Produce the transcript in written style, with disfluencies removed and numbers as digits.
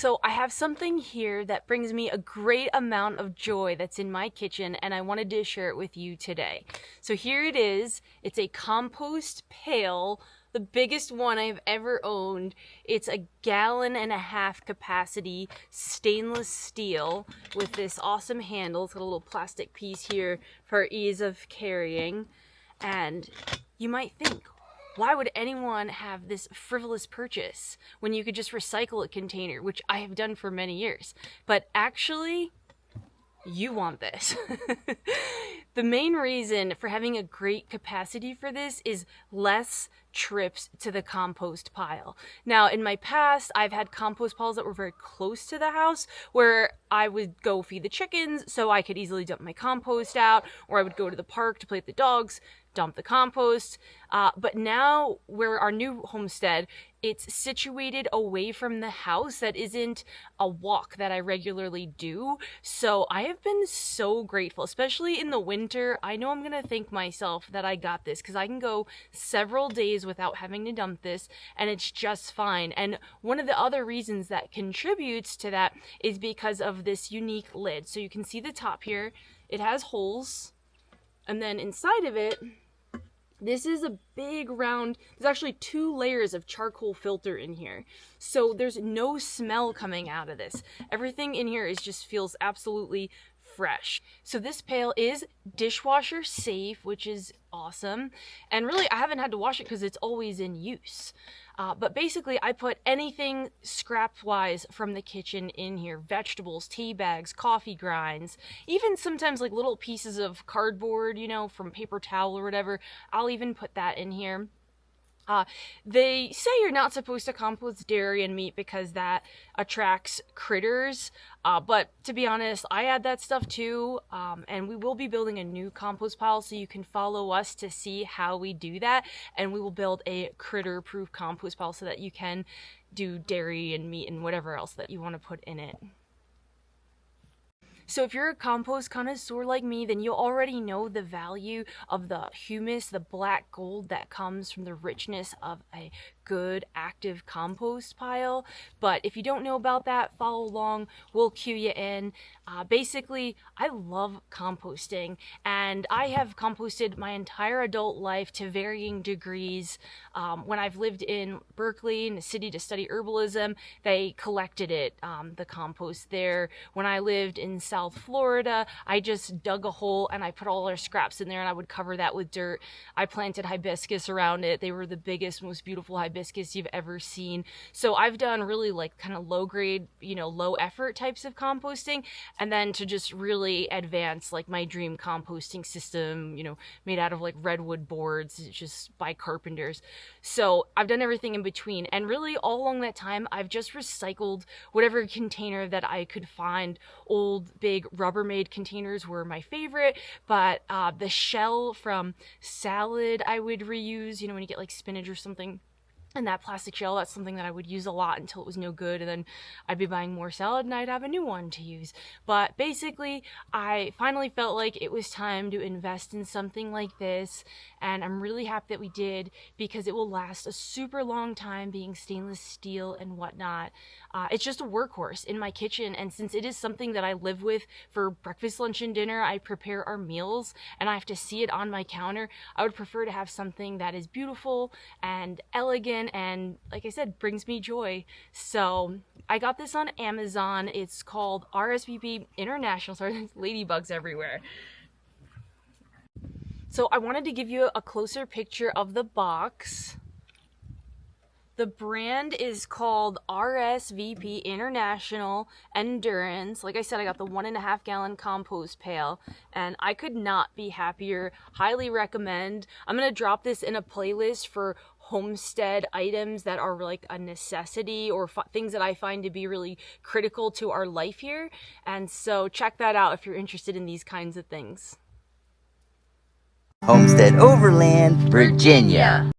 So I have something here that brings me a great amount of joy that's in my kitchen, and I wanted to share it with you today. So here it is. It's a compost pail, the biggest one I've ever owned. It's a 1.5 gallon capacity stainless steel with this awesome handle. It's got a little plastic piece here for ease of carrying. And you might think, why would anyone have this frivolous purchase when you could just recycle a container, which I have done for many years? But actually, you want this. The main reason for having a great capacity for this is less trips to the compost pile. Now, in my past, I've had compost piles that were very close to the house where I would go feed the chickens so I could easily dump my compost out, or I would go to the park to play with the dogs, dump the compost. But now, where our new homestead, it's situated away from the house. That isn't a walk that I regularly do. So I have been so grateful, especially in the winter. I know I'm gonna thank myself that I got this because I can go several days without having to dump this and it's just fine. And one of the other reasons that contributes to that is because of this unique lid. So you can see the top here, it has holes, and then inside of it, this is a big round, there's actually 2 layers of charcoal filter in here. So there's no smell coming out of this. Everything in here just feels absolutely fresh. So this pail is dishwasher safe, which is awesome. And really, I haven't had to wash it because it's always in use. But basically, I put anything scrap-wise from the kitchen in here. Vegetables, tea bags, coffee grinds, even sometimes like little pieces of cardboard, you know, from paper towel or whatever. I'll even put that in here. They say you're not supposed to compost dairy and meat because that attracts critters, but to be honest, I add that stuff too, and we will be building a new compost pile, so you can follow us to see how we do that, and we will build a critter-proof compost pile so that you can do dairy and meat and whatever else that you want to put in it. So if you're a compost connoisseur like me, then you already know the value of the humus, the black gold that comes from the richness of a good active compost pile. But if you don't know about that, follow along, we'll cue you in. Basically, I love composting, and I have composted my entire adult life to varying degrees. When I've lived in Berkeley, in the city, to study herbalism, they collected it, the compost there. When I lived in South Florida, I just dug a hole and I put all our scraps in there and I would cover that with dirt. I planted hibiscus around it. They were the biggest, most beautiful hibiscus you've ever seen. So I've done really like kind of low grade, you know, low effort types of composting, and then to just really advance like my dream composting system, you know, made out of like redwood boards, just by carpenters. So I've done everything in between, and really all along that time I've just recycled whatever container that I could find. Old big Rubbermaid containers were my favorite, but the shell from salad I would reuse, you know, when you get like spinach or something. And that plastic shell, that's something that I would use a lot until it was no good, and then I'd be buying more salad and I'd have a new one to use. But basically, I finally felt like it was time to invest in something like this, and I'm really happy that we did because it will last a super long time, being stainless steel and whatnot. It's just a workhorse in my kitchen, and since it is something that I live with for breakfast, lunch, and dinner, I prepare our meals, and I have to see it on my counter. I would prefer to have something that is beautiful and elegant and, like I said, brings me joy. So I got this on Amazon. It's called RSVP International. Sorry, there's ladybugs everywhere. So I wanted to give you a closer picture of the box. The brand is called RSVP International Endurance. Like I said, I got the 1.5 gallon compost pail, and I could not be happier. Highly recommend. I'm going to drop this in a playlist for homestead items that are like a necessity, or things that I find to be really critical to our life here. And so check that out if you're interested in these kinds of things. Homestead Overland, Virginia.